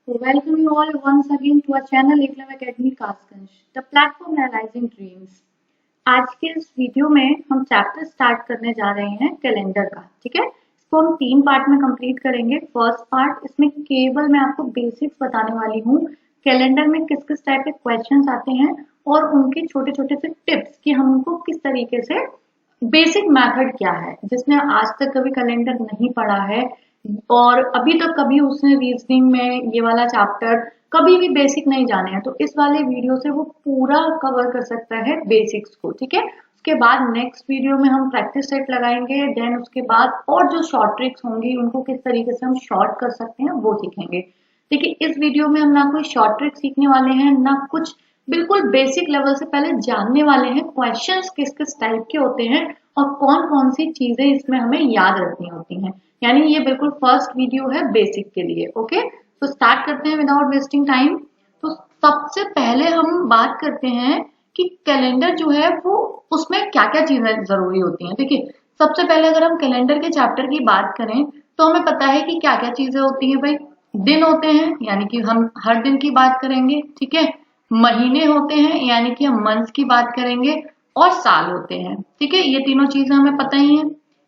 Welcome you all once again to our channel Eklam Academy Kasganj, the platform analyzing dreams. आज के इस video में हम chapter start करने जा रहे हैं कैलेंडर का, ठीक है। इसको हम 3 पार्ट में कंप्लीट करेंगे। फर्स्ट पार्ट, इसमें केवल मैं आपको बेसिक्स बताने वाली हूँ, कैलेंडर में किस किस टाइप के क्वेश्चंस आते हैं और उनके छोटे छोटे से टिप्स कि हम उनको किस तरीके से, बेसिक मेथड क्या है। जिसने आज तक कभी कैलेंडर नहीं पढ़ा है और अभी तक कभी उसने रीजनिंग में ये वाला चैप्टर कभी भी बेसिक नहीं जाने हैं, तो इस वाले वीडियो से वो पूरा कवर कर सकता है बेसिक्स को, ठीक है। उसके बाद नेक्स्ट वीडियो में हम प्रैक्टिस सेट लगाएंगे, देन उसके बाद और जो शॉर्ट ट्रिक्स होंगी उनको किस तरीके से हम शॉर्ट कर सकते हैं वो सीखेंगे। देखिए, इस वीडियो में हम ना कोई शॉर्ट ट्रिक सीखने वाले हैं, ना कुछ, बिल्कुल बेसिक लेवल से पहले जानने वाले हैं क्वेश्चंस किस किस टाइप के होते हैं और कौन कौन सी चीजें इसमें हमें याद रखनी होती हैं। यानी ये बिल्कुल फर्स्ट वीडियो है बेसिक के लिए। ओके, तो स्टार्ट करते हैं विदाउट वेस्टिंग टाइम। तो सबसे पहले हम बात करते हैं कि कैलेंडर जो है वो, उसमें क्या क्या चीजें जरूरी होती हैं। देखिए, सबसे पहले अगर हम कैलेंडर के चैप्टर की बात करें तो हमें पता है कि क्या क्या चीजें होती हैं। भाई, दिन होते हैं, यानी कि हम हर दिन की बात करेंगे, ठीक है। महीने होते हैं, यानी कि हम मंथ्स की बात करेंगे, और साल होते हैं, ठीक है। ये तीनों चीजें हमें पता ही है।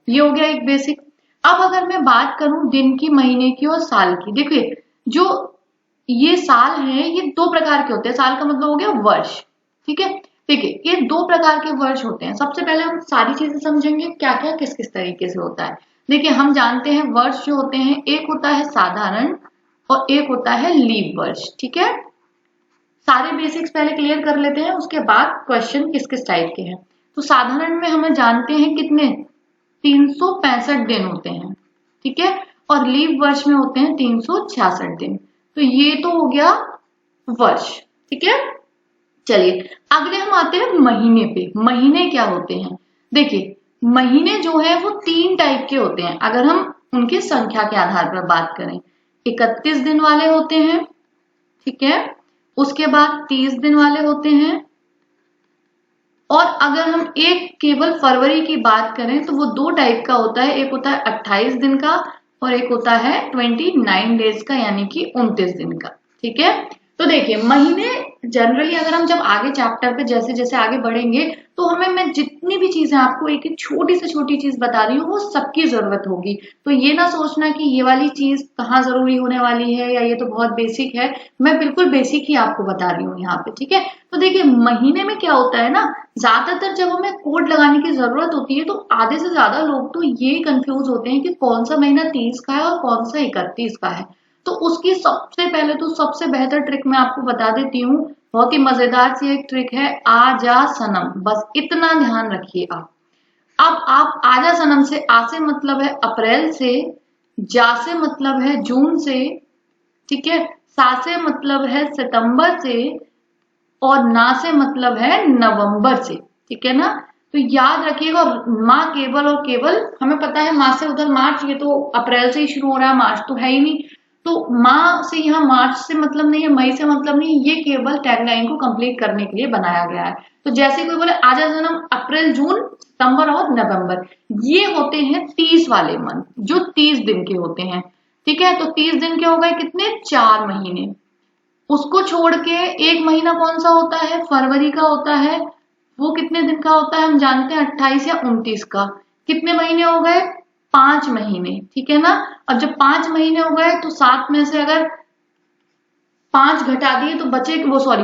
ये हो गया एक बेसिक। अब अगर मैं बात करूं दिन की, महीने की और साल की, देखिए जो ये साल है ये 2 प्रकार के होते हैं। साल का मतलब हो गया वर्ष, ठीक है। देखिए, ये 2 प्रकार के वर्ष होते हैं। सबसे पहले हम सारी चीजें समझेंगे क्या क्या किस किस तरीके से होता है। देखिए, हम जानते हैं वर्ष जो होते हैं, एक होता है साधारण और एक होता है लीप वर्ष, ठीक है। सारे बेसिक्स पहले क्लियर कर लेते हैं, उसके बाद क्वेश्चन किस किस टाइप के हैं। तो साधारण में हमें जानते हैं कितने, 365 दिन होते हैं, ठीक है। और लीप वर्ष में होते हैं 366 दिन। तो ये तो हो गया वर्ष, ठीक है। चलिए, अगले हम आते हैं महीने पे। महीने क्या होते हैं? देखिए, महीने जो है वो 3 टाइप के होते हैं अगर हम उनकी संख्या के आधार पर बात करें। 31 दिन वाले होते हैं, ठीक है। उसके बाद 30 दिन वाले होते हैं, और अगर हम एक केवल फरवरी की बात करें तो वो 2 टाइप का होता है। एक होता है 28 दिन का और एक होता है 29 डेज का, यानी कि 29 दिन का, ठीक है। तो देखिए, महीने जनरली अगर हम जब आगे चैप्टर पे जैसे जैसे आगे बढ़ेंगे तो मैं जितनी भी चीजें आपको एक एक छोटी से छोटी चीज बता रही हूँ वो सबकी जरूरत होगी। तो ये ना सोचना कि ये वाली चीज कहाँ जरूरी होने वाली है या ये तो बहुत बेसिक है। मैं बिल्कुल बेसिक ही आपको बता रही हूँ यहाँ पे, ठीक है। तो देखिए, महीने में क्या होता है ना, ज्यादातर जब हमें कोड लगाने की जरूरत होती है तो आधे से ज्यादा लोग तो ये कंफ्यूज होते हैं कि कौन सा महीना 30 का है और कौन सा 31 का है। तो उसकी सबसे पहले तो सबसे बेहतर ट्रिक मैं आपको बता देती हूँ। बहुत ही मजेदार सी एक ट्रिक है, आ जा सनम, बस इतना ध्यान रखिए आप। अब आप आजा सनम से, आ से मतलब है अप्रैल से, जा से मतलब है जून से, ठीक है, सा से मतलब है सितंबर से, और ना से मतलब है नवंबर से, ठीक है ना। तो याद रखिएगा, माँ केवल और केवल, हमें पता है माँ से उधर मार्च, ये तो अप्रैल से ही शुरू हो रहा है, मार्च तो है ही नहीं। तो माँ से यहाँ मार्च से मतलब नहीं है, मई से मतलब नहीं है, ये केवल टैगलाइन को कंप्लीट करने के लिए बनाया गया है। तो जैसे कोई बोले आजा जन्म, अप्रैल, जून, सितंबर और नवंबर, ये होते हैं 30 वाले मंथ जो 30 दिन के होते हैं, ठीक है। तो 30 दिन के हो गए कितने, 4 महीने। उसको छोड़ के एक महीना कौन सा होता है, फरवरी का होता है। वो कितने दिन का होता है हम जानते हैं, 28 या 29 का। कितने महीने हो गए, 5 महीने, ठीक है ना। अब जब 5 महीने हो गए तो 7 में से अगर 5 घटा दिए तो बचे वो, सॉरी,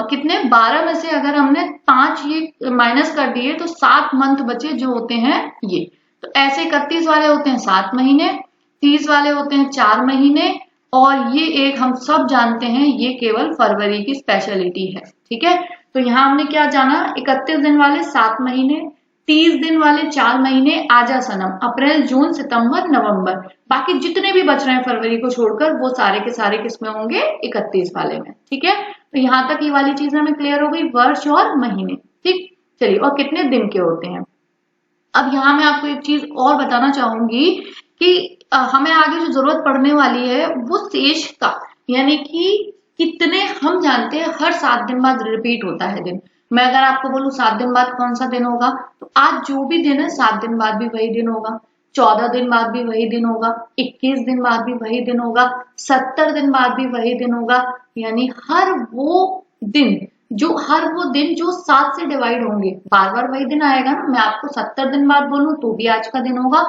कितने, 12 में से अगर हमने 5 ये माइनस कर दिए तो 7 मंथ बचे जो होते हैं ये। तो ऐसे 31 वाले होते हैं 7 महीने, 30 वाले होते हैं 4 महीने, और ये एक हम सब जानते हैं ये केवल फरवरी की स्पेशलिटी है, ठीक है। तो यहाँ हमने क्या जाना, 31 दिन वाले 7 महीने, 30 दिन वाले 4 महीने, आजा सनम, अप्रैल, जून, सितंबर, नवंबर। बाकी जितने भी बच रहे हैं फरवरी को छोड़कर वो सारे के सारे किसमें होंगे, 31 वाले में, ठीक है। तो यहाँ तक ये वाली चीज हमें क्लियर हो गई, वर्ष और महीने, ठीक। चलिए, और कितने दिन के होते हैं। अब यहाँ मैं आपको एक चीज और बताना चाहूंगी कि हमें आगे जो जरूरत पड़ने वाली है वो शेष का, यानी कि कितने, हम जानते हैं हर 7 दिन बाद रिपीट होता है दिन। मैं अगर आपको बोलूं 7 दिन बाद कौन सा दिन होगा, तो आज जो भी दिन है 7 दिन बाद भी वही दिन होगा। 14 दिन बाद भी वही दिन होगा, 21 दिन बाद भी वही दिन होगा, 70 दिन बाद भी वही दिन होगा। यानी हर वो दिन जो 7 से डिवाइड होंगे, बार बार वही दिन आएगा ना। मैं आपको 70 दिन बाद बोलूं तो भी आज का दिन होगा,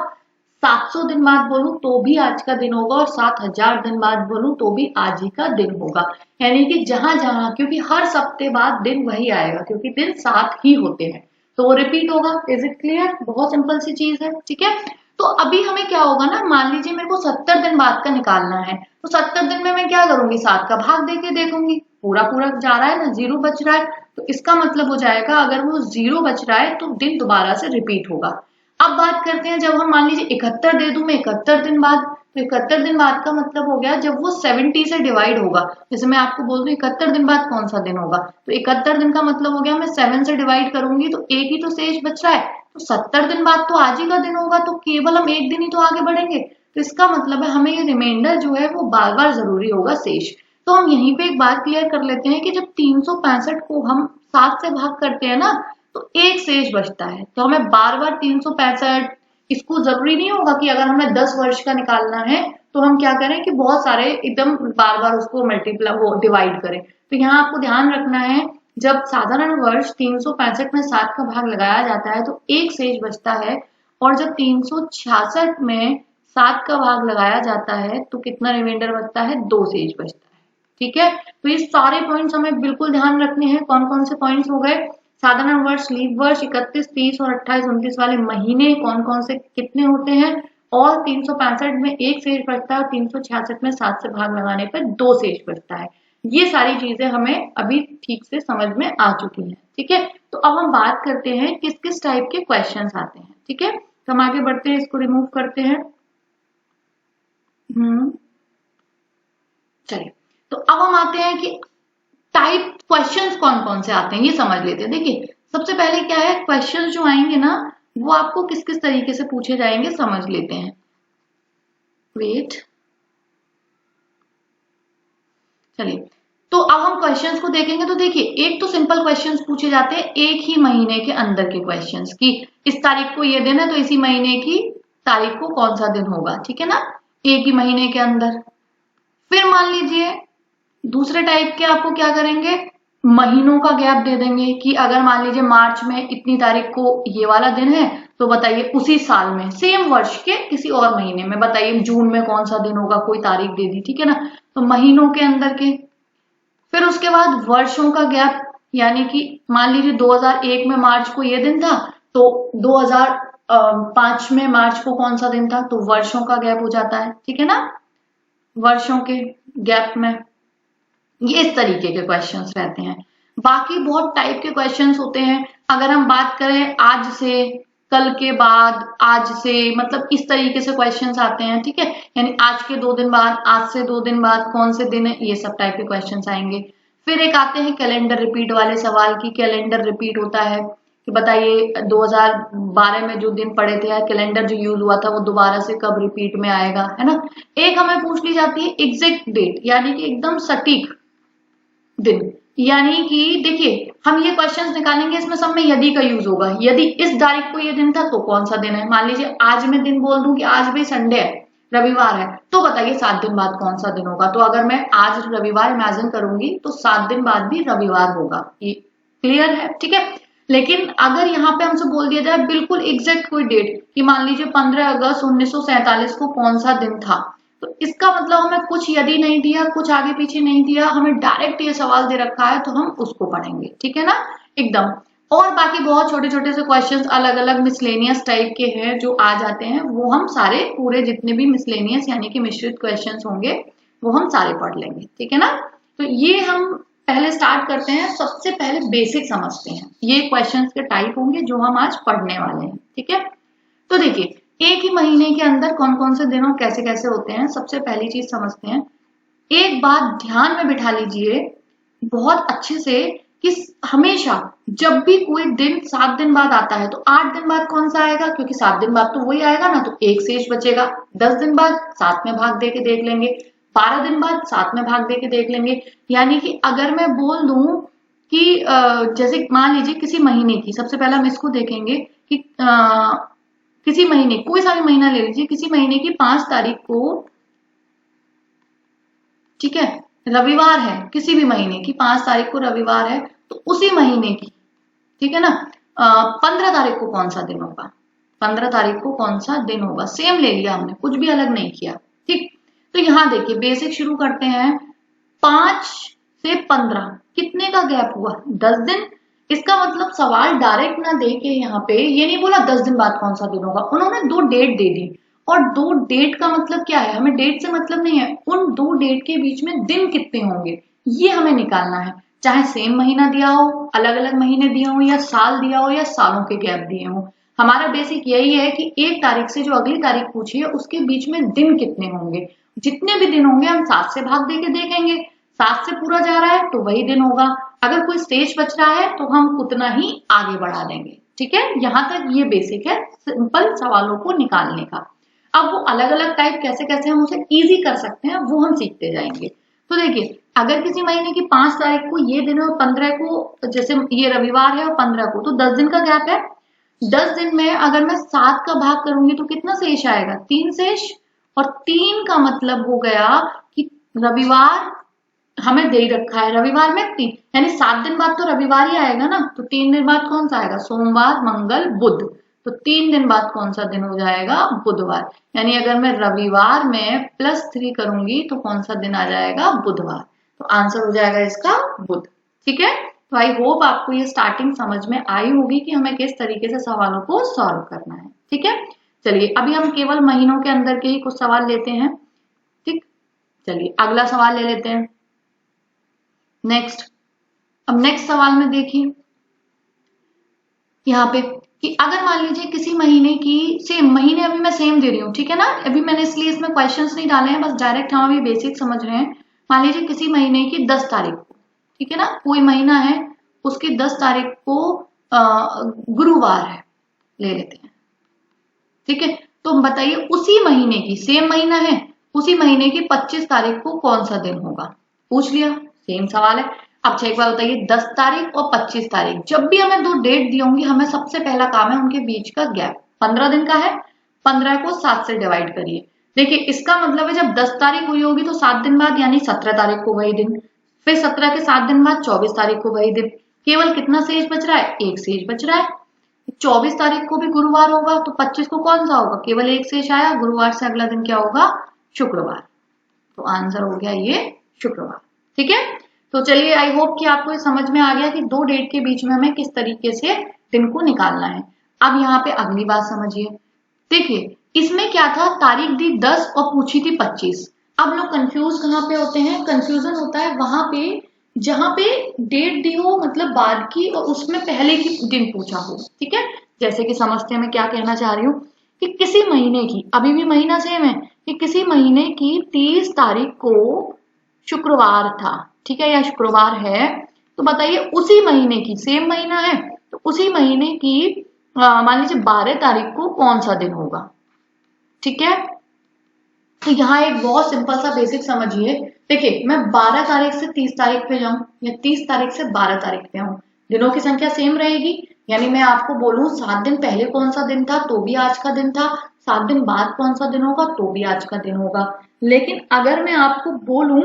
700 दिन बाद बोलूं तो भी आज का दिन होगा, और 7000 दिन बाद बोलूं तो भी आज ही का दिन होगा। यानी कि जहां जहां, क्योंकि हर सप्ते बाद दिन वही आएगा, क्योंकि दिन 7 ही होते हैं, तो वो रिपीट होगा। Is it clear? बहुत सिंपल सी चीज है, ठीक है। तो अभी हमें क्या होगा ना, मान लीजिए मेरे को 70 दिन बाद का निकालना है, तो 70 दिन में मैं क्या करूंगी, 7 का भाग देके देखूंगी, पूरा पूरा जा रहा है ना, 0 बच रहा है, तो इसका मतलब हो जाएगा अगर वो 0 बच रहा है तो दिन दोबारा से रिपीट होगा। अब बात करते हैं, जब हम मान लीजिए 71 दे दूं मैं 71 दिन बाद, तो 71 दिन बाद का मतलब हो गया जब वो 70 से डिवाइड होगा। जैसे मैं आपको बोल दूं 71 दिन बाद कौन सा दिन होगा, तो 71 दिन का मतलब हो गया मैं 7 से डिवाइड करूंगी तो एक ही तो शेष बच रहा है, तो 70 दिन बाद तो आज ही का दिन होगा, तो केवल हम एक दिन ही तो आगे बढ़ेंगे। तो इसका मतलब है हमें ये रिमाइंडर जो है वो बार बार जरूरी होगा शेष। तो हम यहीं पे एक बात क्लियर कर लेते हैं कि जब 365 को हम 7 से भाग करते हैं ना, तो एक शेष बचता है। तो हमें बार बार 365, इसको जरूरी नहीं होगा कि अगर हमें 10 वर्ष का निकालना है तो हम क्या करें कि बहुत सारे एकदम बार बार उसको मल्टीप्लाई वो डिवाइड करें। तो यहाँ आपको ध्यान रखना है, जब साधारण वर्ष 365 में 7 का भाग लगाया जाता है तो एक शेष बचता है, और जब 366 में 7 का भाग लगाया जाता है तो कितना रिमाइंडर बचता है, 2 शेष बचता है। ठीक है, तो ये सारे पॉइंट्स हमें बिल्कुल ध्यान रखने हैं। कौन कौन से पॉइंट्स हो गए, साधारण वर्ष, लीप वर्ष, 31, 30 और 28, 29 वाले महीने कौन कौन से कितने होते हैं, और 365 में एक शेष बचता है, और 366 में 7 से भाग लगाने पर 2 शेष बचता है। ये सारी चीजें हमें अभी ठीक से समझ में आ चुकी हैं। ठीक है, तो अब हम बात करते हैं किस किस टाइप के क्वेश्चंस आते हैं। ठीक है, तो हम आगे बढ़ते हैं, इसको रिमूव करते हैं। चलिए, तो अब हम आते हैं कि टाइप क्वेश्चंस कौन कौन से आते हैं, ये समझ लेते हैं। देखिए, सबसे पहले क्या है, क्वेश्चंस जो आएंगे ना वो आपको किस किस तरीके से पूछे जाएंगे समझ लेते हैं। वेट, चलिए, तो अब हम क्वेश्चंस को देखेंगे। तो देखिए, एक तो सिंपल क्वेश्चंस पूछे जाते हैं एक ही महीने के अंदर के क्वेश्चंस, कि इस तारीख को ये दिन है तो इसी महीने की तारीख को कौन सा दिन होगा। ठीक है ना, एक ही महीने के अंदर। फिर मान लीजिए दूसरे टाइप के आपको क्या करेंगे, महीनों का गैप दे देंगे, कि अगर मान लीजिए मार्च में इतनी तारीख को ये वाला दिन है, तो बताइए उसी साल में सेम वर्ष के किसी और महीने में बताइए जून में कौन सा दिन होगा, कोई तारीख दे दी। ठीक है ना, तो महीनों के अंदर के। फिर उसके बाद वर्षों का गैप, यानी कि मान लीजिए 2001 में मार्च को ये दिन था, तो 2005 में मार्च को कौन सा दिन था, तो वर्षों का गैप हो जाता है। ठीक है ना, वर्षों के गैप में ये इस तरीके के क्वेश्चंस रहते हैं। बाकी बहुत टाइप के क्वेश्चंस होते हैं। अगर हम बात करें आज से, कल के बाद, आज से, मतलब इस तरीके से क्वेश्चंस आते हैं। ठीक है, यानी आज के 2 दिन बाद, आज से 2 दिन बाद कौन से दिन है, ये सब टाइप के क्वेश्चंस आएंगे। फिर एक आते हैं कैलेंडर रिपीट वाले सवाल, की कैलेंडर रिपीट होता है कि बताइए 2012 में जो दिन पड़े थे या कैलेंडर जो यूज हुआ था वो दोबारा से कब रिपीट में आएगा, है ना। एक हमें पूछ ली जाती है एग्जैक्ट डेट, यानी कि एकदम सटीक दिन, यानी कि देखिए हम ये क्वेश्चंस निकालेंगे, इसमें सब में यदि का यूज होगा। यदि इस तारीख को ये दिन था तो कौन सा दिन है। मान लीजिए आज मैं दिन बोल दूं कि आज भी संडे है, रविवार है, तो बताइए 7 दिन बाद कौन सा दिन होगा। तो अगर मैं आज रविवार इमेजिन करूंगी तो 7 दिन बाद भी रविवार होगा। ये क्लियर है, ठीक है। लेकिन अगर यहाँ पे हमसे बोल दिया जाए बिल्कुल एग्जैक्ट कोई डेट, कि मान लीजिए 15 अगस्त 1947 को कौन सा दिन था, तो इसका मतलब हमें कुछ यदि नहीं दिया, कुछ आगे पीछे नहीं दिया, हमें डायरेक्ट ये सवाल दे रखा है, तो हम उसको पढ़ेंगे। ठीक है ना, एकदम। और बाकी बहुत छोटे छोटे से क्वेश्चंस अलग अलग मिसलेनियस टाइप के हैं जो आ जाते हैं, वो हम सारे पूरे जितने भी मिसलेनियस यानी कि मिश्रित क्वेश्चंस होंगे वो हम सारे पढ़ लेंगे। ठीक है ना, तो ये हम पहले स्टार्ट करते हैं। सबसे पहले बेसिक समझते हैं, ये क्वेश्चंस के टाइप होंगे जो हम आज पढ़ने वाले हैं। ठीक है, तो देखिए एक ही महीने के अंदर कौन कौन से दिन और कैसे कैसे होते हैं। सबसे पहली चीज समझते हैं, एक बात ध्यान में बिठा लीजिए बहुत अच्छे से, कि हमेशा जब भी कोई दिन 7 दिन बाद आता है तो 8 दिन बाद कौन सा आएगा, क्योंकि 7 दिन बाद तो वही आएगा ना, तो एक शेष बचेगा। 10 दिन बाद 7 में भाग दे के देख लेंगे, 12 दिन बाद 7 में भाग दे के देख लेंगे। यानी कि अगर मैं बोल दूं कि जैसे मान लीजिए किसी महीने की, सबसे पहले हम इसको देखेंगे कि किसी महीने, कोई सा भी महीना ले लीजिए, किसी महीने की 5 तारीख को, ठीक है, रविवार है, किसी भी महीने की 5 तारीख को रविवार है, तो उसी महीने की, ठीक है ना, 15 तारीख को कौन सा दिन होगा, 15 तारीख को कौन सा दिन होगा, सेम ले लिया हमने, कुछ भी अलग नहीं किया। ठीक, तो यहाँ देखिए बेसिक शुरू करते हैं। 5 से 15 कितने का गैप हुआ, 10 दिन। इसका मतलब सवाल डायरेक्ट ना दे के यहाँ पे ये नहीं बोला 10 दिन बाद कौन सा दिन होगा, उन्होंने 2 डेट दे दी। और 2 डेट का मतलब क्या है, हमें डेट से मतलब नहीं है, उन 2 डेट के बीच में दिन कितने होंगे ये हमें निकालना है। चाहे सेम महीना दिया हो, अलग अलग महीने दिए हो, या साल दिया हो, या सालों के गैप दिए हो, हमारा बेसिक यही है कि 1 तारीख से जो अगली तारीख पूछी है उसके बीच में दिन कितने होंगे। जितने भी दिन होंगे हम 7 से भाग दे के देखेंगे, 7 से पूरा जा रहा है तो वही दिन होगा, अगर कोई स्टेज बच रहा है तो हम उतना ही आगे बढ़ा देंगे। ठीक है, यहाँ तक ये बेसिक है सिंपल सवालों को निकालने का। अब वो अलग अलग टाइप कैसे कैसे हम उसे इजी कर सकते हैं वो हम सीखते जाएंगे। तो देखिए, अगर किसी महीने की 5 तारीख को ये दिन है और 15 को, जैसे ये रविवार है और 15 को, तो 10 दिन का गैप है। 10 दिन में अगर मैं 7 का भाग करूंगी तो कितना शेष आएगा, 3 शेष। और 3 का मतलब हो गया कि रविवार हमें दे रखा है, रविवार में 3, यानी 7 दिन बाद तो रविवार ही आएगा ना, तो 3 दिन बाद कौन सा आएगा, सोमवार, मंगल, बुध। तो 3 दिन बाद कौन सा दिन हो जाएगा, बुधवार। यानी अगर मैं रविवार में +3 करूंगी तो कौन सा दिन आ जाएगा, बुधवार। तो आंसर हो जाएगा इसका बुध। ठीक है, तो आई होप आपको ये स्टार्टिंग समझ में आई होगी कि हमें किस तरीके से सवालों को सॉल्व करना है। ठीक है, चलिए अभी हम केवल महीनों के अंदर के ही कुछ सवाल लेते हैं। ठीक, चलिए अगला सवाल ले लेते हैं। नेक्स्ट, अब नेक्स्ट सवाल में देखिए यहाँ पे कि अगर मान लीजिए किसी महीने की सेम, महीने अभी मैं सेम दे रही हूँ, ठीक है ना, अभी मैंने इसलिए इसमें क्वेश्चंस नहीं डाले हैं, बस डायरेक्ट हम अभी बेसिक समझ रहे हैं। मान लीजिए किसी महीने की 10 तारीख को, ठीक है ना, कोई महीना है उसकी 10 तारीख को गुरुवार है, ले लेते हैं। ठीक है, तो बताइए उसी महीने की, सेम महीना है, उसी महीने की 25 तारीख को कौन सा दिन होगा, पूछ लिया, सेम सवाल है। अब एक बार बताइए, 10 तारीख और 25 तारीख, जब भी हमें 2 डेट दी होंगी, हमें सबसे पहला काम है उनके बीच का गैप। 15 दिन का है, 15 को 7 से डिवाइड करिए। देखिए इसका मतलब है जब 10 तारीख हुई होगी तो 7 दिन बाद यानी 17 तारीख को वही दिन, फिर 17 के 7 दिन बाद 24 तारीख को वही दिन। केवल कितना शेष बच रहा है, 1 शेष बच रहा है। 24 तारीख को भी गुरुवार होगा तो 25 को कौन सा होगा, केवल 1 शेष आया, गुरुवार से अगला दिन क्या होगा, शुक्रवार। तो आंसर हो गया ये शुक्रवार। ठीक है, तो चलिए आई होप कि आपको ये समझ में आ गया कि 2 डेट के बीच में हमें किस तरीके से दिन को निकालना है। अब यहाँ पे अगली बात समझिए, देखिए इसमें क्या था, तारीख दी 10 और पूछी थी 25। अब लोग कंफ्यूज कहाँ पे होते हैं, कंफ्यूजन होता है वहां पे जहां पे डेट दी हो मतलब बाद की और उसमें पहले की दिन पूछा हो। ठीक है, जैसे कि समझते हैं मैं क्या कहना चाह रही हूँ कि किसी महीने की, अभी भी महीना सेम है, कि किसी महीने की 30 तारीख को शुक्रवार था, ठीक है, या शुक्रवार है, तो बताइए उसी महीने की, सेम महीना है तो उसी महीने की मान लीजिए 12 तारीख को कौन सा दिन होगा। ठीक है, तो यहाँ एक बहुत सिंपल सा बेसिक समझिए, देखिए मैं 12 तारीख से 30 तारीख पे जाऊं या 30 तारीख से 12 तारीख पे आऊं, दिनों की संख्या सेम रहेगी। यानी मैं आपको बोलूं 7 दिन पहले कौन सा दिन था तो भी आज का दिन था, 7 दिन बाद कौन सा दिन होगा तो भी आज का दिन होगा। लेकिन अगर मैं आपको बोलूं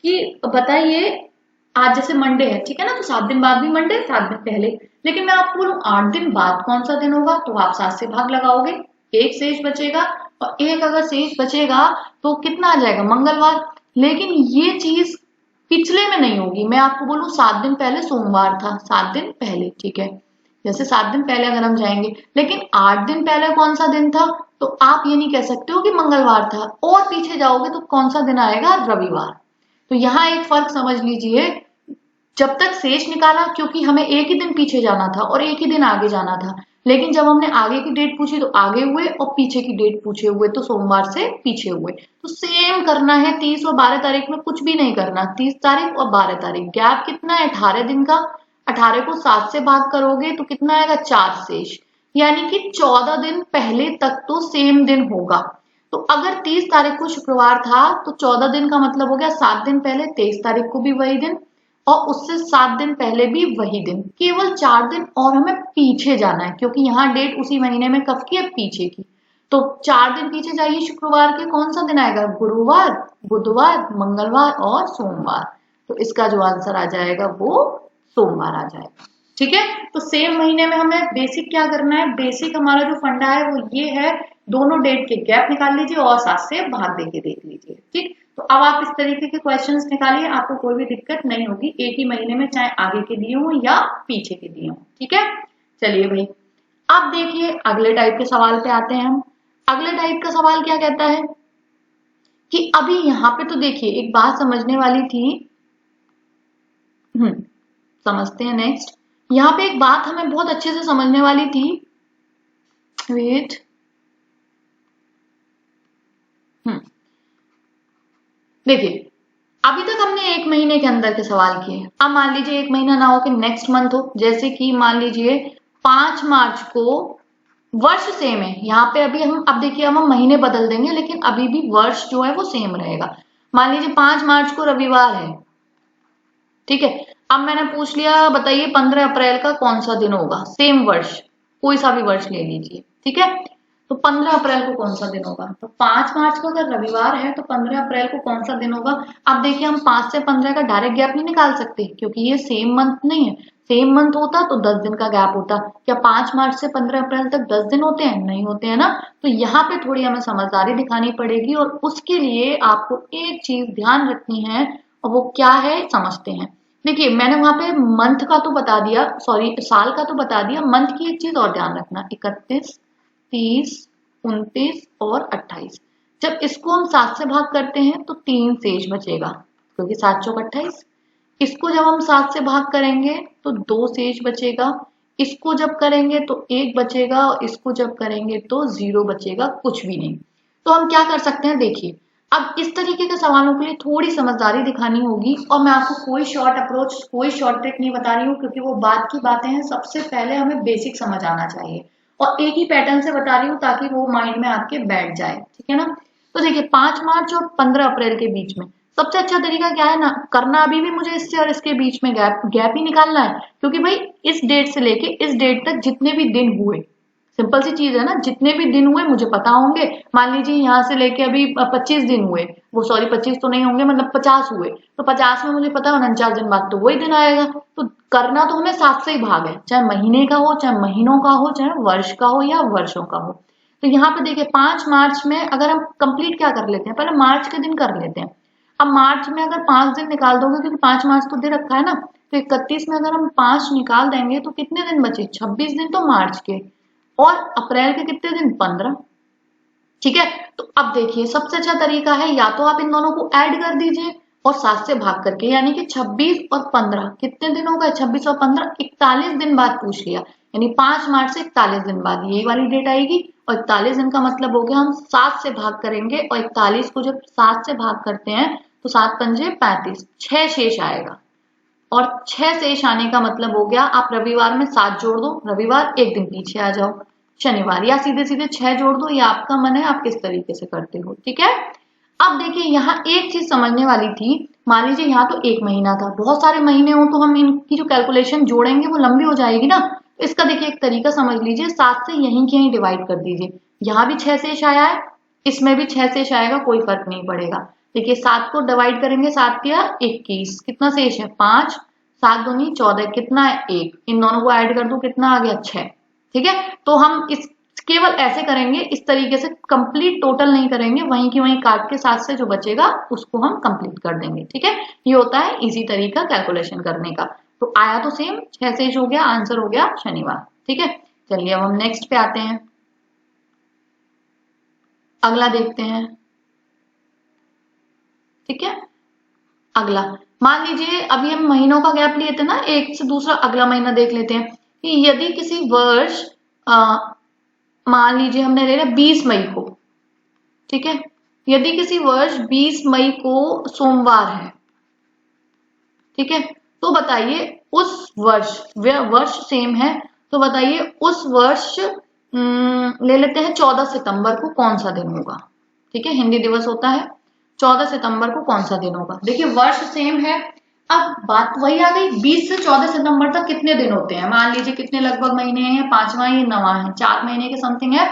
कि बताइए आज जैसे मंडे है, ठीक है ना, तो 7 दिन बाद भी मंडे, 7 दिन पहले। लेकिन मैं आपको बोलूं 8 दिन बाद कौन सा दिन होगा, तो आप 7 से भाग लगाओगे, 1 शेष बचेगा, और 1 अगर शेष बचेगा तो कितना आ जाएगा, मंगलवार। लेकिन ये चीज पिछले में नहीं होगी, मैं आपको बोलूं 7 दिन पहले सोमवार था, 7 दिन पहले, ठीक है, जैसे 7 दिन पहले अगर हम जाएंगे, लेकिन 8 दिन पहले कौन सा दिन था, तो आप ये नहीं कह सकते हो कि मंगलवार था, और पीछे जाओगे तो कौन सा दिन आएगा, रविवार। तो यहाँ एक फर्क समझ लीजिए, जब तक शेष निकाला क्योंकि हमें एक ही दिन पीछे जाना था और एक ही दिन आगे जाना था, लेकिन जब हमने आगे की डेट पूछी तो आगे हुए और पीछे की डेट पूछे हुए तो सोमवार से पीछे हुए। तो सेम करना है, 30 और 12 तारीख में कुछ भी नहीं करना, 30 तारीख और 12 तारीख, गैप कितना है, 18 दिन का। 18 को 7 से भाग करोगे तो कितना आएगा, 4 शेष, यानी कि 14 दिन पहले तक तो सेम दिन होगा। तो अगर 30 तारीख को शुक्रवार था तो 14 दिन का मतलब हो गया 7 दिन पहले 23 तारीख को भी वही दिन, और उससे 7 दिन पहले भी वही दिन, केवल 4 दिन और हमें पीछे जाना है क्योंकि यहाँ डेट उसी महीने में कब की है, पीछे की। तो 4 दिन पीछे जाइए, शुक्रवार के कौन सा दिन आएगा, गुरुवार, बुधवार, मंगलवार और सोमवार। तो इसका जो आंसर आ जाएगा वो सोमवार आ जाएगा। ठीक है, तो सेम महीने में हमें बेसिक क्या करना है, बेसिक हमारा जो फंडा है वो ये है, दोनों डेट के गैप निकाल लीजिए और 7 से भाग देके देख लीजिए। ठीक, तो अब आप इस तरीके के क्वेश्चंस निकालिए, आपको कोई भी दिक्कत नहीं होगी एक ही महीने में, चाहे आगे के दिए हों या पीछे के दिए हों। ठीक है, चलिए भाई अब देखिए अगले टाइप के सवाल पे आते हैं हम। अगले टाइप का सवाल क्या कहता है कि अभी यहाँ पे तो देखिए एक बात समझने वाली थी, समझते हैं नेक्स्ट। यहाँ पे एक बात हमें बहुत अच्छे से समझने वाली थी, वेट, देखिए अभी तक हमने एक महीने के अंदर के सवाल किए। अब मान लीजिए एक महीना ना हो कि नेक्स्ट मंथ हो, जैसे कि मान लीजिए 5 मार्च को, वर्ष सेम है यहाँ पे, अभी हम अब देखिए हम महीने बदल देंगे लेकिन अभी भी वर्ष जो है वो सेम रहेगा। मान लीजिए 5 मार्च को रविवार है, ठीक है। अब मैंने पूछ लिया बताइए 15 अप्रैल का कौन सा दिन होगा, सेम वर्ष, कोई सा भी वर्ष ले लीजिए, ठीक है। तो 15 अप्रैल को कौन सा दिन होगा, तो 5 मार्च को अगर रविवार है तो 15 अप्रैल को कौन सा दिन होगा। अब देखिए हम 5 से 15 का डायरेक्ट गैप नहीं निकाल सकते क्योंकि ये सेम मंथ नहीं है। सेम मंथ होता तो 10 दिन का गैप होता। क्या 5 मार्च से 15 अप्रैल तक 10 दिन होते हैं, नहीं होते हैं ना। तो यहाँ पे थोड़ी हमें समझदारी दिखानी पड़ेगी और उसके लिए आपको एक चीज ध्यान रखनी है और वो क्या है समझते हैं। देखिए मैंने वहां पे मंथ का तो बता दिया, सॉरी साल का तो बता दिया, मंथ की एक चीज और ध्यान रखना, 31, 30, 29 और 28। जब इसको हम 7 से भाग करते हैं तो 3 शेष बचेगा क्योंकि 7 चौक 28। इसको जब हम 7 से भाग करेंगे तो 2 शेष बचेगा, इसको जब करेंगे तो 1 बचेगा और इसको जब करेंगे तो 0 बचेगा, कुछ भी नहीं। तो हम क्या कर सकते हैं, देखिए अब इस तरीके के सवालों के लिए थोड़ी समझदारी दिखानी होगी और मैं आपको कोई शॉर्ट अप्रोच, कोई शॉर्ट ट्रिक नहीं बता रही हूँ क्योंकि वो बात की बातें हैं। सबसे पहले हमें बेसिक समझ आना चाहिए और एक ही पैटर्न से बता रही हूँ ताकि वो माइंड में आपके बैठ जाए, ठीक है ना। तो देखिए 5 मार्च और 15 अप्रैल के बीच में सबसे अच्छा तरीका क्या है ना करना, अभी भी मुझे इससे और इसके बीच में गैप ही निकालना है क्योंकि भाई इस डेट से लेके इस डेट तक जितने भी दिन हुए, सिंपल सी चीज है ना, जितने भी दिन हुए मुझे पता होंगे। मान लीजिए यहाँ से लेके अभी 25 दिन हुए, वो सॉरी 25 तो नहीं होंगे, मतलब 50 हुए, तो 50 में मुझे पता है 49 दिन बाद तो वही दिन आएगा। तो करना तो हमें 7 से ही भाग है, चाहे महीने का हो, चाहे महीनों का हो, चाहे वर्ष का हो या वर्षों का हो। तो यहाँ पे देखिए 5 मार्च में अगर हम कंप्लीट क्या कर लेते हैं, पहले मार्च के दिन कर लेते हैं। अब मार्च में अगर 5 दिन निकाल दोगे क्योंकि 5 मार्च तो दे रखा है ना, तो 31 में अगर हम 5 निकाल देंगे तो कितने दिन बचे, 26 दिन तो मार्च के, और अप्रैल के कितने दिन, 15, ठीक है। तो अब देखिए सबसे अच्छा तरीका है या तो आप इन दोनों को ऐड कर दीजिए और 7 से भाग करके, यानी कि 26 और 15 कितने दिन हो गए, 26 और 15 41 दिन बाद पूछ लिया, यानी 5 मार्च से 41 दिन बाद यही वाली डेट आएगी। और 41 दिन का मतलब हो गया हम 7 से भाग करेंगे और 41 को जब 7 से भाग करते हैं तो 7 पंजे 35, 6 शेष आएगा। और 6 शेष आने का मतलब हो गया आप रविवार में 7 जोड़ दो, रविवार एक दिन पीछे आ जाओ, शनिवार, या सीधे सीधे 6 जोड़ दो, ये आपका मन है आप किस तरीके से करते हो, ठीक है। अब देखिए यहाँ एक चीज समझने वाली थी, मान लीजिए यहाँ तो एक महीना था, बहुत सारे महीने हो तो हम इनकी जो कैलकुलेशन जोड़ेंगे वो लंबी हो जाएगी ना। तो इसका देखिए एक तरीका समझ लीजिए, 7 से यहीं के यहीं डिवाइड कर दीजिए, यहाँ भी 6 शेष आया है, इसमें भी 6 शेष आएगा, कोई फर्क नहीं पड़ेगा। देखिए 7 को डिवाइड करेंगे, 7 या 21, कितना शेष है 5, 7 दूनी 14, कितना है 1, इन दोनों को ऐड कर दो कितना आ गया 6, ठीक है। तो हम इस केवल ऐसे करेंगे, इस तरीके से कंप्लीट टोटल नहीं करेंगे, वहीं की वहीं काट के 7 से जो बचेगा उसको हम कंप्लीट कर देंगे, ठीक है। ये होता है इजी तरीका कैलकुलेशन करने का। तो आया तो सेम 6 शेष हो गया, आंसर हो गया शनिवार, ठीक है। चलिए अब हम नेक्स्ट पे आते हैं, अगला देखते हैं, ठीक है। अगला मान लीजिए अभी हम महीनों का गैप लिए थे ना, एक से दूसरा अगला महीना देख लेते हैं कि यदि किसी वर्ष मान लीजिए हमने ले लिया 20 मई को, ठीक है। यदि किसी वर्ष 20 मई को सोमवार है, ठीक है, तो बताइए उस वर्ष, वर्ष सेम है, तो बताइए उस वर्ष ले लेते हैं 14 सितंबर को कौन सा दिन होगा, ठीक है। हिंदी दिवस होता है, 14 सितंबर को कौन सा दिन होगा। देखिए वर्ष सेम है, अब बात वही आ गई, 20 से 14 सितंबर तक कितने दिन होते हैं, मान लीजिए कितने लगभग महीने हैं, 5वां ये 9वां है, 4 महीने के समथिंग है,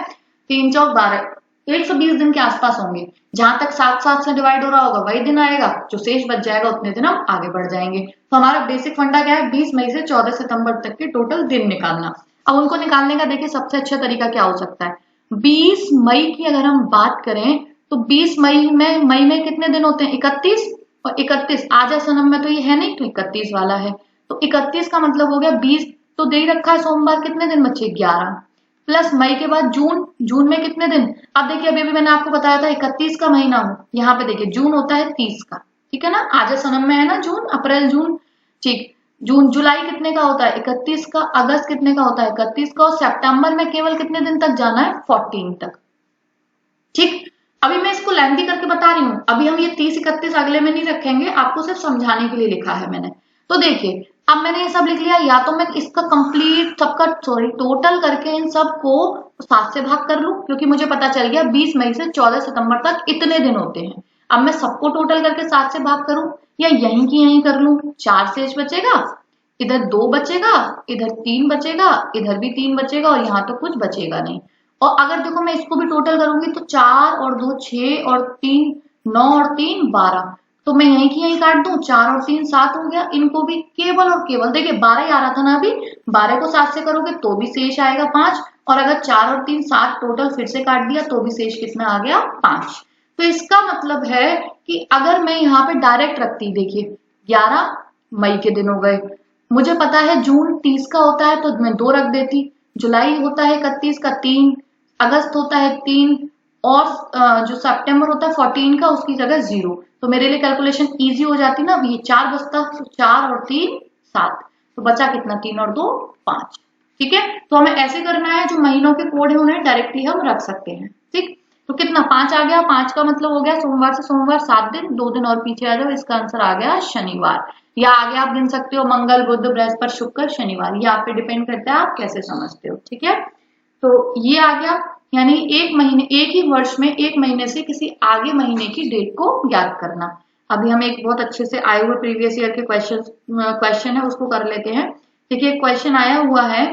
3 चौक 12, 120 दिन के आसपास होंगे। जहां तक 7 से डिवाइड हो रहा होगा वही दिन आएगा, जो शेष बच जाएगा उतने दिन हम आगे बढ़ जाएंगे। तो हमारा बेसिक फंडा क्या है, 20 मई से 14 सितंबर तक के टोटल दिन निकालना। अब उनको निकालने का देखिए सबसे अच्छा तरीका क्या हो सकता है, 20 मई की अगर हम बात करें तो 20 मई में कितने दिन होते हैं, 31, और 31 आजा सनम में तो ये है नहीं, तो 31 वाला है, तो 31 का मतलब हो गया 20 तो दे ही रखा है, सोमवार कितने दिन बचे, 11, प्लस मई के बाद जून में कितने दिन, अब देखिए अभी भी मैंने आपको बताया था 31 का महीना हो, यहाँ पे देखिए जून होता है 30 का, ठीक है ना, आजा सनम में है ना जून, अप्रैल जून, ठीक, जून जुलाई कितने का होता है 31 का, अगस्त कितने का होता है 31 का, और सितंबर में केवल कितने दिन तक जाना है 14 तक, ठीक। अभी मैं इसको लेंथी करके बता रही हूँ, अभी हम ये 30-31 अगले में नहीं रखेंगे, आपको सिर्फ समझाने के लिए लिखा है मैंने। तो देखिए अब मैंने ये सब लिख लिया, या तो मैं इसका कंप्लीट सबका टोटल करके इन सब को 7 से भाग कर लूं, क्योंकि मुझे पता चल गया 20 मई से 14 सितंबर तक इतने दिन होते हैं। अब मैं सबको टोटल करके 7 से भाग करूं, या यहीं की यहीं कर लूं, 4 शेष बचेगा, इधर 2 बचेगा, इधर 3 बचेगा, इधर भी 3 बचेगा, और यहाँ तो कुछ बचेगा नहीं। और अगर देखो मैं इसको भी टोटल करूंगी तो 4 और 2 6 और 3 9 और 3 12, तो मैं यहीं की यहीं काट दूं, 4 और 3 7 हो गया, इनको भी केवल और केवल देखिए 12 ही आ रहा था ना अभी, 12 को 7 से करोगे तो भी शेष आएगा 5, और अगर 4 और 3 7 टोटल फिर से काट दिया तो भी शेष कितना आ गया 5। तो इसका मतलब है कि अगर मैं यहाँ पे डायरेक्ट रखती, देखिए 11 मई के दिन हो गए, मुझे पता है जून 30 का होता है तो मैं 2 रख देती, जुलाई होता है 31 का 3, अगस्त होता है 3, और जो सितंबर होता है 14 का उसकी जगह 0, तो मेरे लिए कैलकुलेशन इजी हो जाती ना, अब ये 4 बचता, तो 4 और 3 7, तो बचा कितना 3 और 2 5, ठीक है। तो हमें ऐसे करना है, जो महीनों के कोड है उन्हें डायरेक्टली हम रख सकते हैं, ठीक। तो कितना 5 आ गया, 5 का मतलब हो गया सोमवार से सोमवार 7 दिन, 2 दिन और पीछे आ जाओ, इसका आंसर आ गया शनिवार, या आगे आप गिन सकते हो मंगल बुध बृहस्पति शुक्र शनिवार, ये आप पे डिपेंड करता है आप कैसे समझते हो, ठीक है। तो ये आ गया, यानी एक ही वर्ष में एक महीने से किसी आगे महीने की डेट को याद करना। अभी हम एक बहुत अच्छे से आए हुए प्रीवियस ईयर के क्वेश्चन है उसको कर लेते हैं। देखिए क्वेश्चन आया हुआ है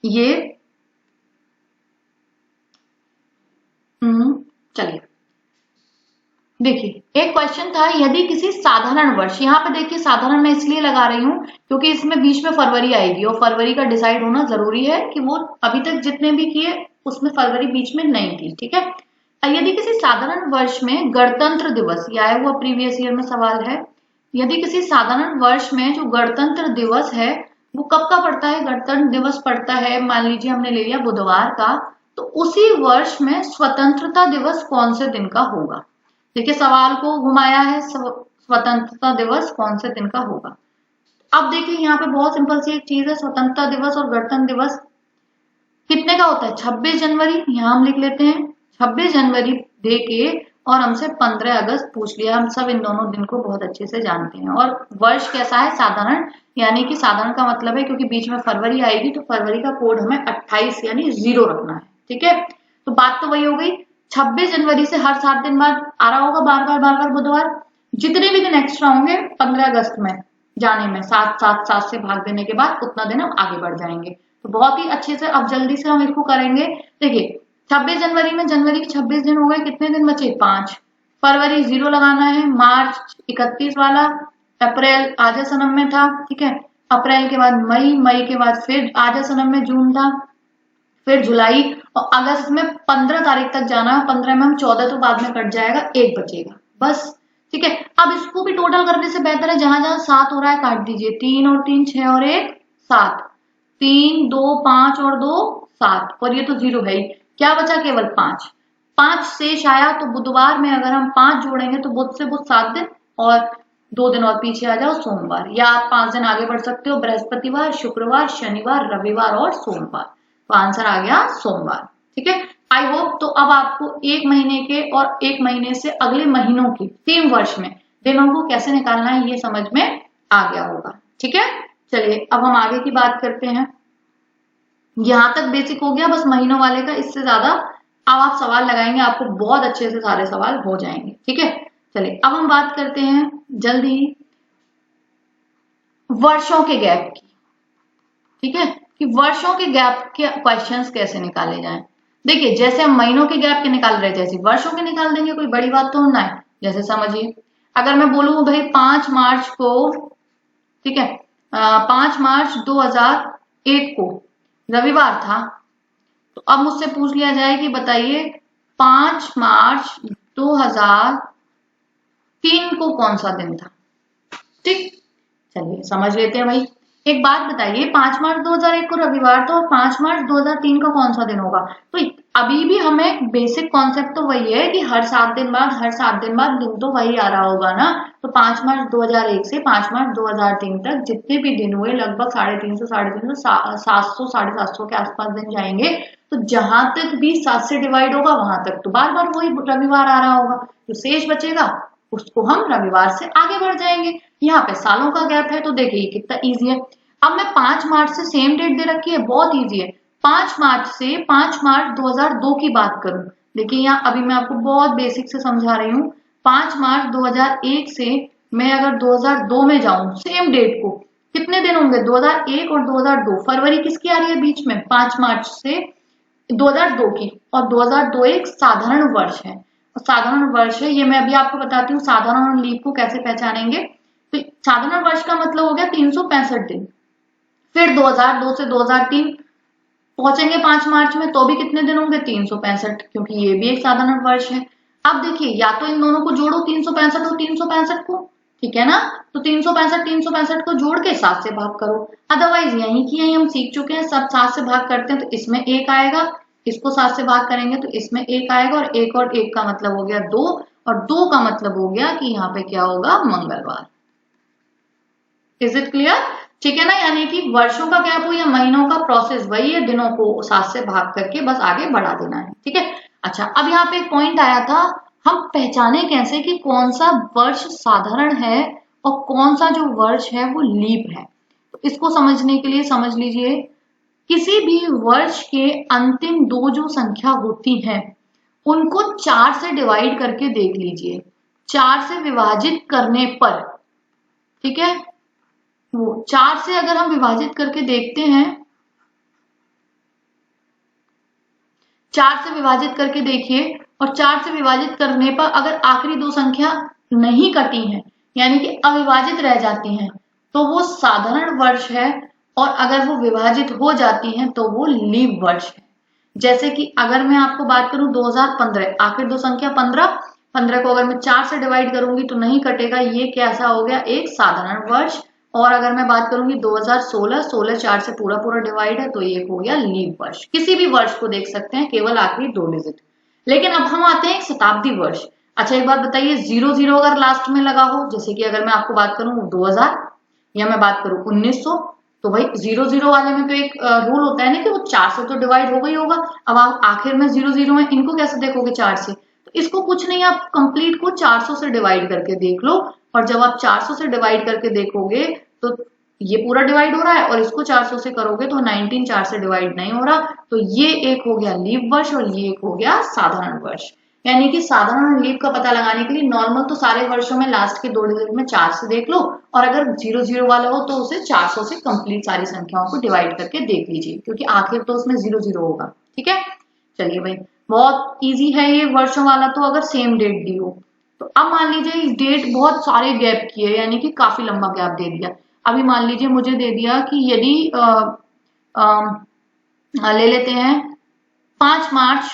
ये, चलिए देखिए एक क्वेश्चन था, यदि किसी साधारण वर्ष, यहाँ पे देखिए साधारण मैं इसलिए लगा रही हूँ क्योंकि इसमें बीच में फरवरी आएगी, और फरवरी का डिसाइड होना जरूरी है कि वो अभी तक जितने भी किए उसमें फरवरी बीच में नहीं थी, ठीक है। यदि किसी साधारण वर्ष में गणतंत्र दिवस, यह आया हुआ प्रीवियस ईयर में सवाल है, यदि किसी साधारण वर्ष में जो गणतंत्र दिवस है वो कब का पड़ता है, गणतंत्र दिवस पड़ता है मान लीजिए हमने ले लिया बुधवार का, तो उसी वर्ष में स्वतंत्रता दिवस कौन से दिन का होगा। देखिए सवाल को घुमाया है, स्वतंत्रता दिवस कौन से दिन का होगा। अब देखिए यहाँ पे बहुत सिंपल सी एक चीज है, स्वतंत्रता दिवस और गणतंत्र दिवस कितने का होता है, 26 जनवरी, यहाँ हम लिख लेते हैं 26 जनवरी दे के, और हमसे 15 अगस्त पूछ लिया, हम सब इन दोनों दिन को बहुत अच्छे से जानते हैं। और वर्ष कैसा है, साधारण, यानी कि साधारण का मतलब है क्योंकि बीच में फरवरी आएगी तो फरवरी का कोड हमें 28 यानी 0 रखना है, ठीक है। तो बात तो वही हो गई, 26 जनवरी से हर 7 दिन बाद आ रहा होगा बार बार बुधवार, जितने भी दिन एक्स्ट्रा होंगे 15 अगस्त में जाने में 7 से भाग देने के बाद उतना दिन हम आगे बढ़ जाएंगे। तो बहुत ही अच्छे से अब जल्दी से हम इसको करेंगे। देखिए 26 जनवरी में जनवरी के 26 दिन हो गए, कितने दिन बचे 5, फरवरी 0 लगाना है, मार्च 31 वाला, अप्रैल आधा सनम में था, ठीक है, अप्रैल के बाद मई के बाद फिर आधा सनम में जून था, फिर जुलाई, और अगस्त में 15 तारीख तक जाना है, 15 में हम 14 तो बाद में कट जाएगा, 1 बचेगा बस, ठीक है। अब इसको भी टोटल करने से बेहतर है जहां जहां 7 हो रहा है काट दीजिए, 3 और 3 6 और 1 7, 3 2 5 और 2 7, और ये तो 0 है ही, क्या बचा केवल 5 शेष आया, तो बुधवार में अगर हम 5 जोड़ेंगे तो बुध से बुध 7 दिन, और 2 दिन और पीछे आ जाओ सोमवार, या आप 5 दिन आगे बढ़ सकते हो, बृहस्पतिवार शुक्रवार शनिवार रविवार और सोमवार, तो आंसर आ गया सोमवार, ठीक है। आई होप तो अब आपको एक महीने के और एक महीने से अगले महीनों की सेम वर्ष में दिनों को कैसे निकालना है ये समझ में आ गया होगा, ठीक है। चलिए अब हम आगे की बात करते हैं, यहां तक बेसिक हो गया बस महीनों वाले का, इससे ज्यादा अब आप सवाल लगाएंगे आपको बहुत अच्छे से सारे सवाल हो जाएंगे, ठीक है। चलिए अब हम बात करते हैं जल्दी वर्षों के गैप की, ठीक है, कि वर्षों के गैप के क्वेश्चंस कैसे निकाले जाएं। देखिए जैसे हम महीनों के गैप के निकाल रहे थे ऐसे वर्षों के निकाल देंगे, कोई बड़ी बात तो ना है। जैसे समझिए अगर मैं बोलूं भाई 5 मार्च को, ठीक है, 5 मार्च 2001 को रविवार था, तो अब मुझसे पूछ लिया जाए कि बताइए 5 मार्च 2003 को कौन सा दिन था। ठीक, चलिए समझ लेते हैं भाई। एक बात बताइए 5 मार्च 2001 को रविवार था और 5 मार्च 2003 का कौन सा दिन होगा। तो अभी भी हमें बेसिक कॉन्सेप्ट तो वही है कि हर 7 दिन बाद दिन तो वही आ रहा होगा ना। तो 5 मार्च 2001 से 5 मार्च 2003 तक जितने भी दिन हुए लगभग 350 700 750 के आसपास दिन जाएंगे। तो जहां तक भी 7 से डिवाइड होगा वहां तक तो बार बार वही रविवार आ रहा होगा, जो शेष बचेगा उसको हम रविवार से आगे बढ़ जाएंगे। यहाँ पे सालों का गैप है तो देखिए कितना इजी है। अब मैं 5 मार्च से सेम डेट दे रखी है, बहुत इजी है। 5 मार्च से 5 मार्च 2002 की बात करूं, देखिए यहाँ अभी मैं आपको बहुत बेसिक से समझा रही हूँ। 5 मार्च 2001 से मैं अगर 2002 में जाऊं सेम डेट को, कितने दिन होंगे 2001 और 2002, फरवरी किसकी आ रही है बीच में 5 मार्च से 2002 की, और 2002 एक साधारण वर्ष है। साधारण वर्ष है ये मैं अभी आपको बताती हूँ साधारण और लीप को कैसे पहचानेंगे। तो साधारण वर्ष का मतलब हो गया 365 दिन। फिर 2002 से 2003 पहुंचेंगे 5 मार्च में तो भी कितने दिन होंगे 365, क्योंकि ये भी एक साधारण वर्ष है। अब देखिए या तो इन दोनों को जोड़ो 365 और 365 को, ठीक है ना। तो 365 को जोड़ के 7 से भाग करो, अदरवाइज यही की यही हम सीख चुके हैं, सब 7 से भाग करते हैं तो इसमें 1 आएगा, इसको 7 से भाग करेंगे तो इसमें 1 आएगा, और 1 का मतलब हो गया 2, और 2 का मतलब हो गया कि यहाँ पे क्या होगा मंगलवार। इज इट क्लियर, ठीक है ना। यानी कि वर्षों का गैप हो या महीनों का प्रोसेस वही है, दिनों को 7 से भाग करके बस आगे बढ़ा देना है, ठीक है। अच्छा अब यहाँ पे एक पॉइंट आया था, हम पहचाने कैसे कि कौन सा वर्ष साधारण है और कौन सा जो वर्ष है वो लीप है। तो इसको समझने के लिए समझ लीजिए, किसी भी वर्ष के अंतिम 2 जो संख्या होती है उनको 4 से डिवाइड करके देख लीजिए, 4 से विभाजित करने पर, ठीक है, वो 4 से अगर हम विभाजित करके देखते हैं, 4 से विभाजित करके देखिए, और 4 से विभाजित करने पर अगर आखिरी 2 संख्या नहीं कटी हैं यानी कि अविभाजित रह जाती हैं तो वो साधारण वर्ष है, और अगर वो विभाजित हो जाती हैं तो वो लीप वर्ष है। जैसे कि अगर मैं आपको बात करूं 2015, आखिर 2 संख्या 15 को अगर मैं 4 से डिवाइड करूंगी तो नहीं कटेगा, ये कैसा हो गया एक साधारण वर्ष। और अगर मैं बात करूंगी 2016, 16 4 से पूरा पूरा डिवाइड है तो ये हो गया लीप वर्ष। किसी भी वर्ष को देख सकते हैं केवल आखिरी 2 डिजिट। लेकिन अब हम आते हैं एक शताब्दी वर्ष। अच्छा एक बात बताइए 00 अगर लास्ट में लगा हो, जैसे कि अगर मैं आपको बात करूं 2000 या मैं बात करूं 1900, तो भाई 00 वाले में तो एक रूल होता है ना कि वो 4 से तो डिवाइड हो गई होगा। अब आप आखिर में 00 में इनको कैसे देखोगे 4 से, तो इसको कुछ नहीं, आप कंप्लीट को 400 से डिवाइड करके देख लो, और जब आप 400 से डिवाइड करके देखोगे तो ये पूरा डिवाइड हो रहा है, और इसको 400 से करोगे तो 19 4 से डिवाइड नहीं हो रहा, तो ये एक हो गया लीप वर्ष और ये एक हो गया साधारण वर्ष। यानी कि साधारण और लीप का पता लगाने के लिए नॉर्मल तो सारे वर्षों में लास्ट के 2 डिजिट में 4 से देख लो, और अगर 00 वाला हो तो उसे 400 से कंप्लीट सारी संख्याओं को डिवाइड करके देख लीजिए, क्योंकि आखिर तो उसमें 00 होगा, ठीक है। चलिए भाई बहुत इजी है ये वर्षों वाला, तो अगर सेम डेट दी हो तो अब मान लीजिए इस डेट बहुत सारे गैप की है यानी कि काफी लंबा गैप दे दिया। अभी मान लीजिए मुझे दे दिया कि यदि ले लेते हैं 5 मार्च,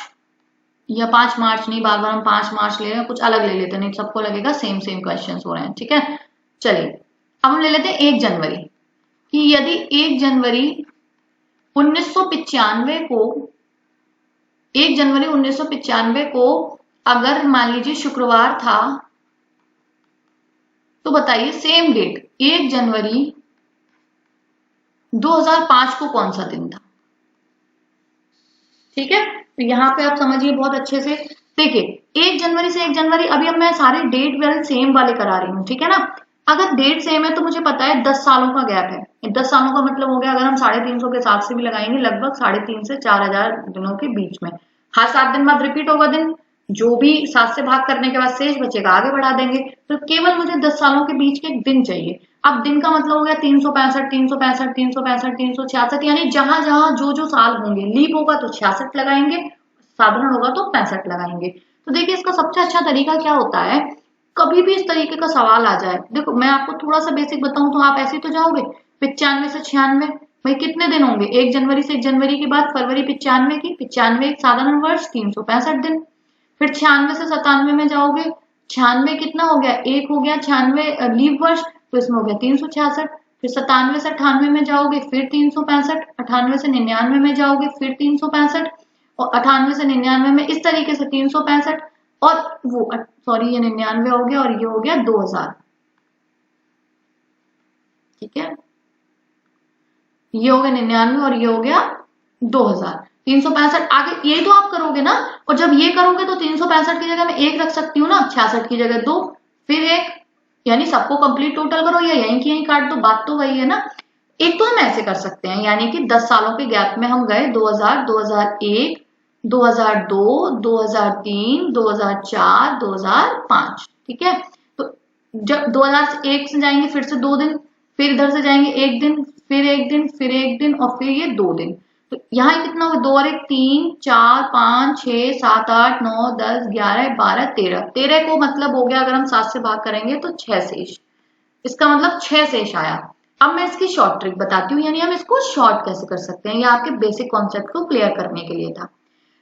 या 5 मार्च नहीं, बार बार हम 5 मार्च ले रहे हैं, कुछ अलग ले लेते हैं, नहीं सबको लगेगा सेम सेम क्वेश्चन हो रहे हैं, ठीक है। चलिए अब हम ले लेते हैं 1 जनवरी, कि यदि 1 जनवरी 1995 को 1 जनवरी 1995 को अगर मान लीजिए शुक्रवार था, तो बताइए सेम डेट 1 जनवरी 2005 को कौन सा दिन था, ठीक है। तो यहाँ पे आप समझिए बहुत अच्छे से, देखिए 1 जनवरी से 1 जनवरी, अभी अब मैं सारे डेट वाले सेम वाले करा रही हूँ, ठीक है ना। अगर डेट सेम है तो मुझे पता है 10 सालों का गैप है, 10 सालों का मतलब हो गया अगर हम 350 के हिसाब से भी लगाएंगे लगभग 350 से 4000 दिनों के बीच में, हर 7 दिन बाद रिपीट होगा दिन, जो भी 7 से भाग करने के बाद शेष बचेगा आगे बढ़ा देंगे, तो केवल मुझे 10 सालों के बीच के दिन चाहिए। अब दिन का मतलब हो गया 365, 365, 365, 366, यानी जहां जहां जो जो साल होंगे, लीप होगा तो 66 लगाएंगे, साधारण होगा तो 65 लगाएंगे। तो देखिए इसका सबसे अच्छा तरीका क्या होता है, कभी भी इस तरीके का सवाल आ जाए, देखो मैं आपको थोड़ा सा बेसिक बताऊं तो आप ऐसे तो जाओगे 95 से 96, भाई कितने दिन होंगे, 1 जनवरी से 1 जनवरी के बाद फरवरी 95 की, 95 एक साधारण वर्ष, 365 दिन। फिर 96 से 97 में जाओगे, 96 कितना हो गया, एक हो गया 96 लीप वर्ष, तो इसमें हो गया 366। फिर 97 से 98 में जाओगे फिर 365, 98 से 99 में जाओगे फिर 365, और 98 से 99 में इस तरीके से 365, और वो सॉरी ये 99 हो गया और ये हो गया 2000, ठीक है, ये हो गया 99 और ये हो गया 2000, 365 आगे यही तो आप करोगे ना, और जब ये करोगे तो 365 की जगह मैं एक रख सकती हूँ ना, 66 की जगह 2 फिर एक, यानी सबको कंप्लीट टोटल करो या यहीं की यहीं काट दो, बात तो वही है ना। एक तो हम ऐसे कर सकते हैं, यानी कि 10 सालों के गैप में हम गए 2000, 2001, 2002, 2003, 2004, 2005, ठीक है। तो जब 2001 से जाएंगे फिर से 2 दिन, फिर इधर से जाएंगे 1 दिन, फिर 1 दिन, फिर 1 दिन, और फिर ये 2 दिन। तो यहाँ कितना होगा, 2 और 1 3, 4, 5, 6, 7, 8, 9, 10, 11, 12, 13, 13 को मतलब हो गया अगर हम 7 से भाग करेंगे तो 6 शेष, इसका मतलब 6 शेष आया। अब मैं इसकी शॉर्ट ट्रिक बताती हूँ, यानी हम इसको शॉर्ट कैसे कर सकते हैं, ये आपके बेसिक कॉन्सेप्ट को क्लियर करने के लिए था।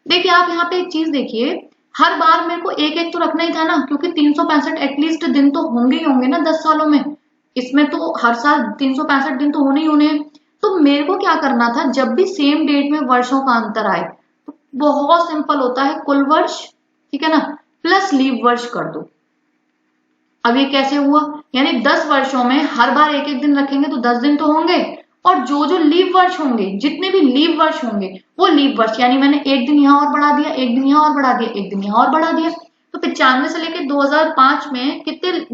देखिए आप यहाँ पे एक चीज देखिए, हर बार मेरे को एक एक तो रखना ही था ना, क्योंकि 365 एटलीस्ट दिन तो होंगे ही होंगे ना 10 सालों में, इसमें तो हर साल 365 दिन तो होने ही होने हैं। तो मेरे को क्या करना था, जब भी सेम डेट में वर्षों का अंतर आए तो बहुत सिंपल होता है, कुल वर्ष, ठीक है ना, प्लस लीप वर्ष कर दो। अब ये कैसे हुआ, यानी 10 वर्षों में हर बार एक एक दिन रखेंगे तो 10 दिन तो होंगे, और जो जो लीप वर्ष होंगे, जितने भी लीप वर्ष होंगे वो लीप वर्ष, यानी मैंने एक दिन यहाँ और बढ़ा दिया, एक दिन यहाँ और बढ़ा दिया, एक दिन यहाँ और बढ़ा दिया। तो 95 से लेके 2005 में कितने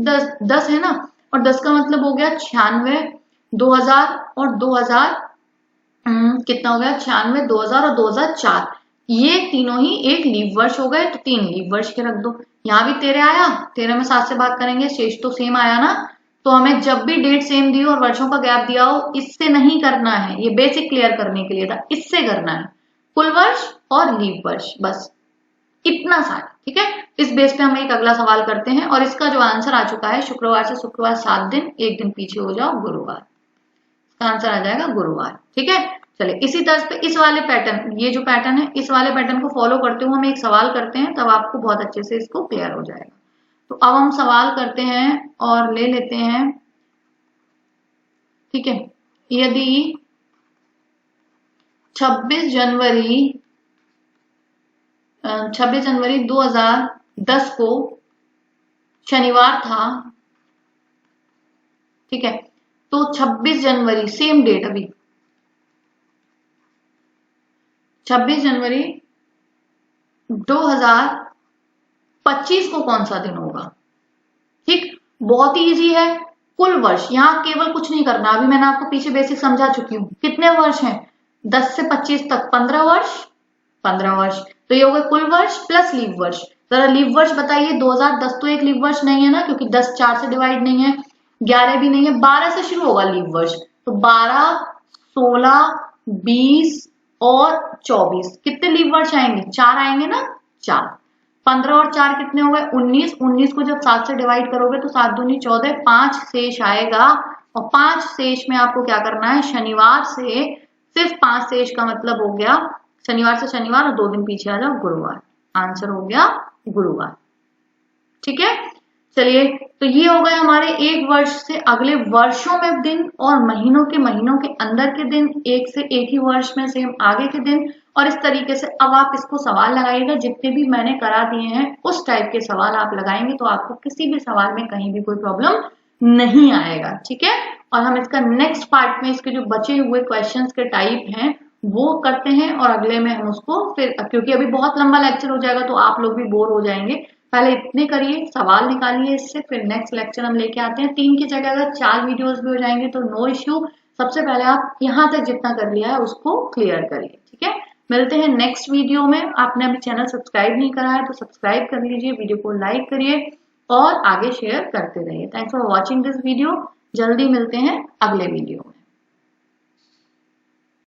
10 है ना, और 10 का मतलब हो गया 96, 2000 और 2000, कितना हो गया 96, 2000 और 2004, ये तीनों ही एक लीप वर्ष हो गए, तो 3 लीप वर्ष के रख दो। यहाँ भी 13 आया, 13 में 7 से भाग करेंगे, शेष तो सेम आया ना। तो हमें जब भी डेट सेम दी हो और वर्षों का गैप दिया हो, इससे नहीं करना है, ये बेसिक क्लियर करने के लिए था, इससे करना है कुल वर्ष और लीप वर्ष, बस इतना सारा, ठीक है। इस बेस पे हम एक अगला सवाल करते हैं, और इसका जो आंसर आ चुका है, शुक्रवार से शुक्रवार 7 दिन, एक दिन पीछे हो जाओ, गुरुवार, इसका आंसर आ जाएगा गुरुवार, ठीक है। चलिए इसी तरह पे इस वाले पैटर्न, ये जो पैटर्न है इस वाले पैटर्न को फॉलो करते हुए हम एक सवाल करते हैं, तब आपको बहुत अच्छे से इसको क्लियर हो जाएगा। तो अब हम सवाल करते हैं और ले लेते हैं, ठीक है, यदि 26 जनवरी 2010 को शनिवार था, ठीक है, तो 26 जनवरी सेम डेट, अभी 26 जनवरी 2025 को कौन सा दिन होगा, ठीक, बहुत ही इजी है। कुल वर्ष, यहाँ केवल कुछ नहीं करना, अभी मैंने आपको पीछे बेसिक समझा चुकी हूँ, कितने वर्ष हैं 10 से 25 तक 15 वर्ष, 15 वर्ष, तो ये हो गए कुल वर्ष प्लस लीप वर्ष। जरा लीप वर्ष बताइए, 2010 तो एक लीप वर्ष नहीं है ना, क्योंकि 10 4 से डिवाइड नहीं है, 11 भी नहीं है, 12 से शुरू होगा लीप वर्ष, तो 12, 16, 20 और 24, कितने लीप वर्ष आएंगे, 4 आएंगे ना, 4, 15 और 4 कितने हो गए 19, 19 को जब 7 से डिवाइड करोगे तो 7 दूनी 14, 5 शेष आएगा, और 5 शेष में आपको क्या करना है, शनिवार से सिर्फ 5 शेष का मतलब हो गया शनिवार से शनिवार, और 2 दिन पीछे आ जाओ, गुरुवार, आंसर हो गया गुरुवार, ठीक है। चलिए तो ये हो गए हमारे एक वर्ष से अगले वर्षों में दिन, और महीनों के अंदर के दिन, एक से एक ही वर्ष में सेम आगे के दिन, और इस तरीके से अब आप इसको सवाल लगाइएगा, जितने भी मैंने करा दिए हैं उस टाइप के सवाल आप लगाएंगे तो आपको किसी भी सवाल में कहीं भी कोई प्रॉब्लम नहीं आएगा, ठीक है। और हम इसका नेक्स्ट पार्ट में इसके जो बचे हुए क्वेश्चंस के टाइप हैं वो करते हैं, और अगले में हम उसको फिर, क्योंकि अभी बहुत लंबा लेक्चर हो जाएगा तो आप लोग भी बोर हो जाएंगे, पहले इतने करिए, सवाल निकालिए इससे, फिर नेक्स्ट लेक्चर हम लेके आते हैं। 3 की जगह अगर 4 वीडियोस भी हो जाएंगे तो नो इश्यू, सबसे पहले आप यहाँ तक जितना कर लिया है उसको क्लियर करिए, ठीक है। मिलते हैं नेक्स्ट वीडियो में। आपने अभी चैनल सब्सक्राइब नहीं करा है तो सब्सक्राइब कर लीजिए, वीडियो को लाइक करिए और आगे शेयर करते रहिए। Thanks for watching this video. जल्दी मिलते हैं अगले वीडियो में।